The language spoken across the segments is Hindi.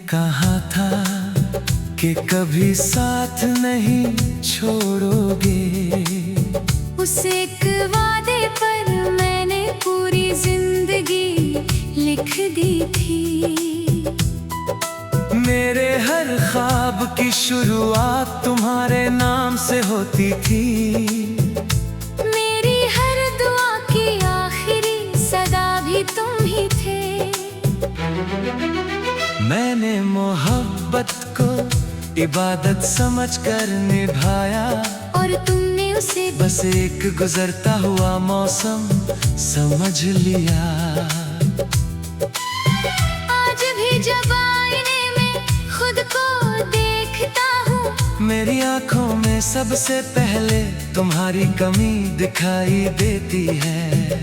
कहा था कि कभी साथ नहीं छोड़ोगे। उस एक वादे पर मैंने पूरी जिंदगी लिख दी थी। मेरे हर ख्वाब की शुरुआत तुम्हारे नाम से होती थी। मेरी हर दुआ की आखिरी सदा भी तुम ही थे। मैंने मोहब्बत को इबादत समझकर निभाया, और तुमने उसे बस एक गुजरता हुआ मौसम समझ लिया। आज भी जब आईने में खुद को देखता हूँ, मेरी आंखों में सबसे पहले तुम्हारी कमी दिखाई देती है।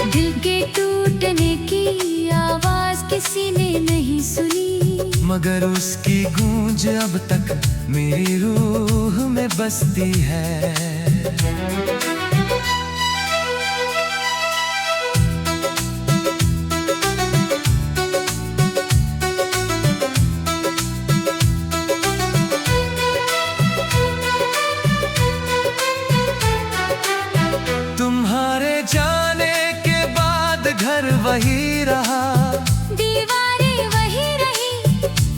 दिल के टूटने की आवाज किसी ने नहीं सुनी, मगर उसकी गूंज अब तक मेरी रूह में बसती है। तुम्हारे जाने के बाद घर वही रहा, दीवारें वही रही,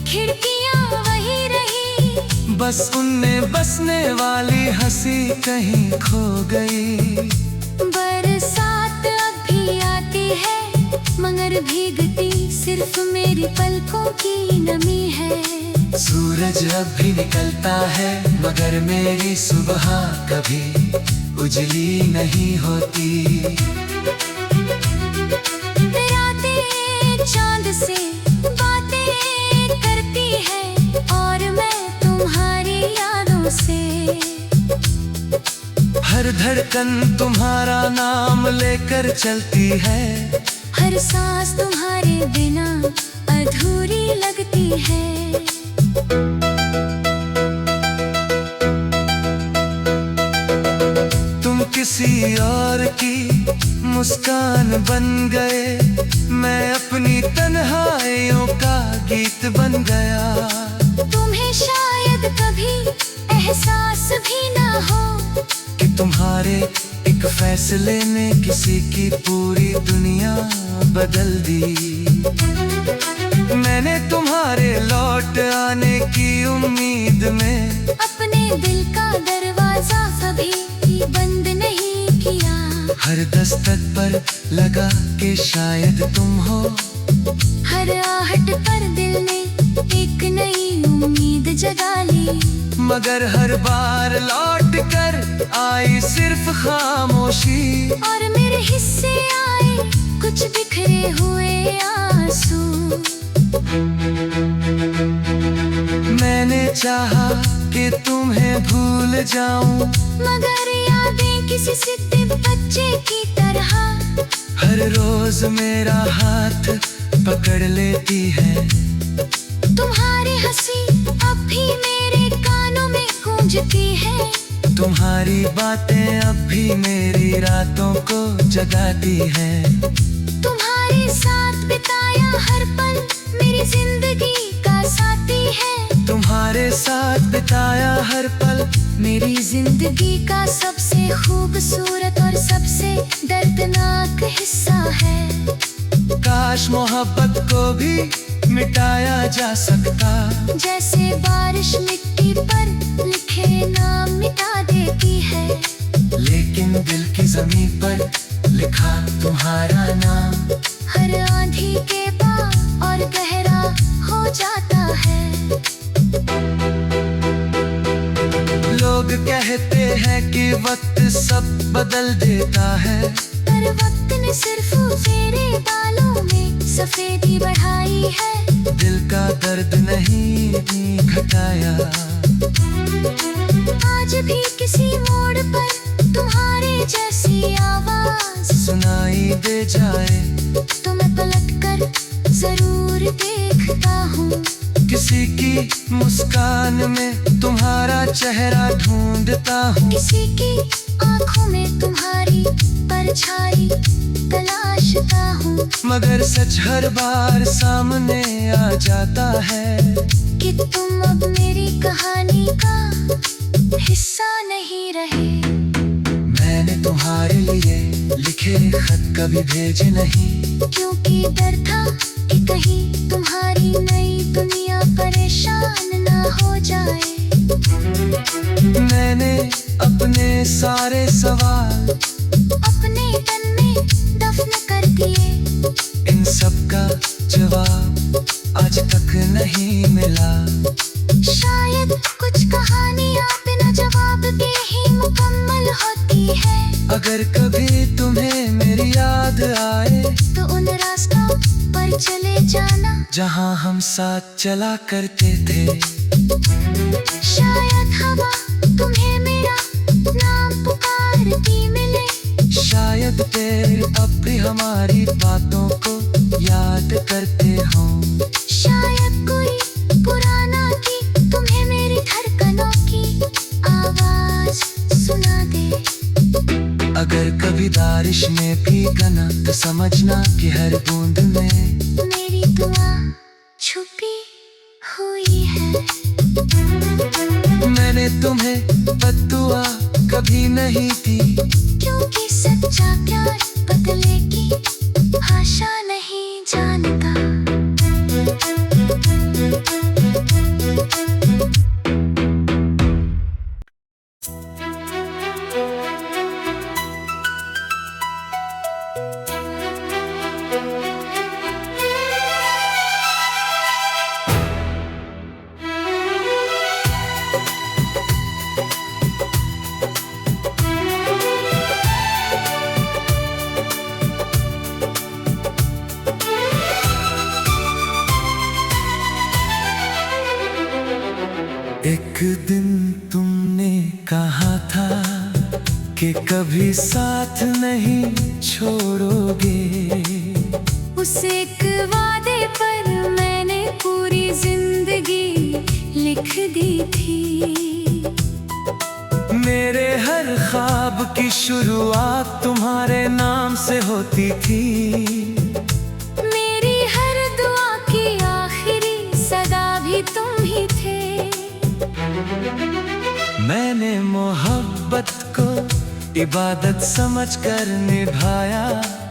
खिड़कियां वही रही, बस उनमें बसने वाली हंसी कहीं खो गई। बरसात अब भी आती है, मगर भीगती सिर्फ मेरी पलकों की नमी है। सूरज अब भी निकलता है, मगर मेरी सुबह कभी उजली नहीं होती। रातें चांद से बातें करती है, और मैं तुम्हारी यादों से। हर धड़कन तुम्हारा नाम लेकर चलती है, हर सांस तुम्हारे बिना अधूरी लगती है। तुम किसी और की मुस्कान बन गए, मैं अपनी तन्हाइयों का गीत बन गया। तुम्हें शायद कभी एहसास भी ना हो कि तुम्हारे एक फैसले ने किसी की पूरी दुनिया बदल दी। मैंने तुम्हारे लौट आने की उम्मीद में अपने दिल का दरवाजा कभी भी बंद नहीं किया। हर दस्तक पर लगा कि शायद तुम हो, हर आहट पर दिल ने एक नई उम्मीद जगा ली, मगर हर बार लौट कर आई सिर्फ खामोशी। और मेरे हिस्से आए कुछ बिखरे हुए आंसू। मैंने चाहा कि तुम्हें भूल जाऊं, मगर यादें किसी सिद्ध बच्चे की तरह हर रोज मेरा हाथ पकड़ लेती है। तुम्हारी हंसी अब भी मेरे कानों में गूंजती है, तुम्हारी बातें अब भी मेरी रातों को जगाती हैं। तुम्हारे साथ बिताया हर पल मेरी जिंदगी का साथी है। तुम्हारे साथ बिताया हर पल मेरी जिंदगी का सबसे खूबसूरत और सबसे दर्दनाक हिस्सा है। काश मोहब्बत को भी मिटाया जा सकता, जैसे बारिश मिट्टी पर लिखे नाम मिटा देती है। लेकिन दिल की जमीन पर लिखा तुम्हारा नाम हर आंधी के बाद और गहरा हो जाता है। लोग कहते हैं कि वक्त सब बदल देता है, पर वक्त ने सिर्फ मेरे बालों में सफेदी बढ़ाई है। दिल का दर्द नहीं घटाया। आज भी किसी मोड़ पर तुम्हारे जैसी आवाज सुनाई दे जाए तो मैं पलट कर जरूर देखता हूँ। किसी की मुस्कान में तुम्हारा चेहरा ढूंढता हूँ, किसी की आंखों में तुम्हारी परछाई तलाशता हूँ, मगर सच हर बार सामने आ जाता है कि तुम अब मेरी कहानी का हिस्सा नहीं रहे। मैंने तुम्हारे लिए लिखे खत कभी भेजे नहीं, क्योंकि डर था कि कहीं तुम्हारी नई दुनिया परेशान ना हो जाए। मैंने अपने सारे सवाल अपने तन में दफन कर दिए, इन सब का जवाब आज तक नहीं मिला। शायद कुछ कहानियाँ बिना जवाब के ही मुकम्मल होती है। अगर कभी तुम्हें मेरी याद आए तो उन रास्तों पर चले जाना जहाँ हम साथ चला करते थे। शायद हवा तुम्हें मेरा नाम पुकारती मिले, शायद पेड़ अब भी हमारी बातों को याद करते हों। शायद कोई पुराना गीत तुम्हें मेरी धड़कनों की आवाज सुना दे। अगर कभी बारिश में भीगना तो समझना कि हर बूंद में मेरी दुआ छुपी हुई है। मैंने तुम्हें बद्दुआ कभी नहीं दी, क्योंकि सच्चा प्यार बदले की भाषा नहीं जानता। एक दिन तुमने कहा था कि कभी साथ नहीं छोड़ोगे। उस एक वादे पर मैंने पूरी जिंदगी लिख दी थी। मेरे हर ख्वाब की शुरुआत तुम्हारे नाम से होती थी। मेरी हर दुआ की आखिरी सदा भी तुम ही थे। मैंने मोहब्बत को इबादत समझकर निभाया,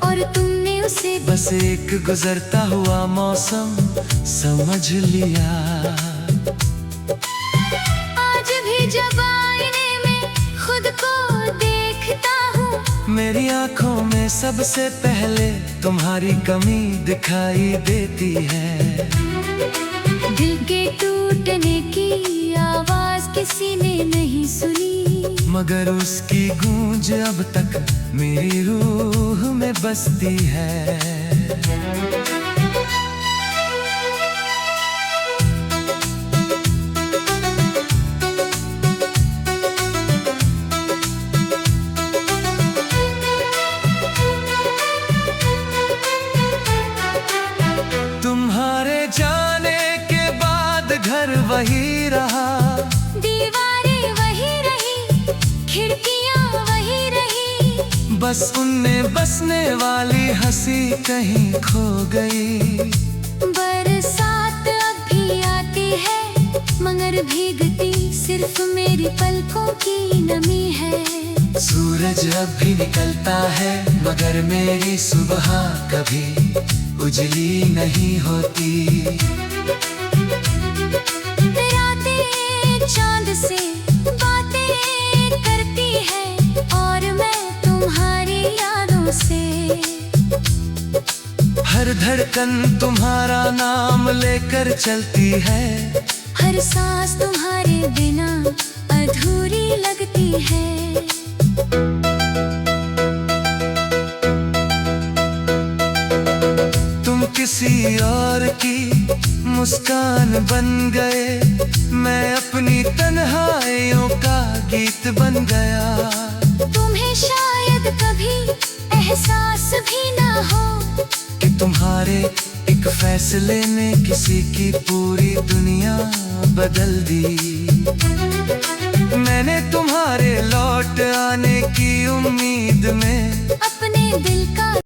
और तुमने उसे बस एक गुजरता हुआ मौसम समझ लिया। आज भी जब आईने में खुद को देखता हूँ, मेरी आंखों में सबसे पहले तुम्हारी कमी दिखाई देती है। दिल के टूटने की आवाज किसी ने नहीं सुनी, मगर उसकी गूंज अब तक मेरी रूह में बसती है। तुम्हारे जाने के बाद घर वही रहा, दीवारें वही रही, खिड़कियां वही रही, बस उनमें बसने वाली हंसी कहीं खो गई। बरसात अब भी आती है, मगर भीगती सिर्फ मेरी पलकों की नमी है। सूरज अब भी निकलता है, मगर मेरी सुबह कभी उजली नहीं होती। रातें चांद से बातें करती है, और मैं तुम्हारी यादों से। हर धड़कन तुम्हारा नाम लेकर चलती है, हर सांस तुम्हारे बिना अधूरी लगती है। तुम किसी और की मुस्कान बन गए, मैं अपनी तन्हाइयों का गीत बन गया। तुम्हें शायद कभी एहसास भी ना हो कि तुम्हारे एक फैसले ने किसी की पूरी दुनिया बदल दी। मैंने तुम्हारे लौट आने की उम्मीद में अपने दिल का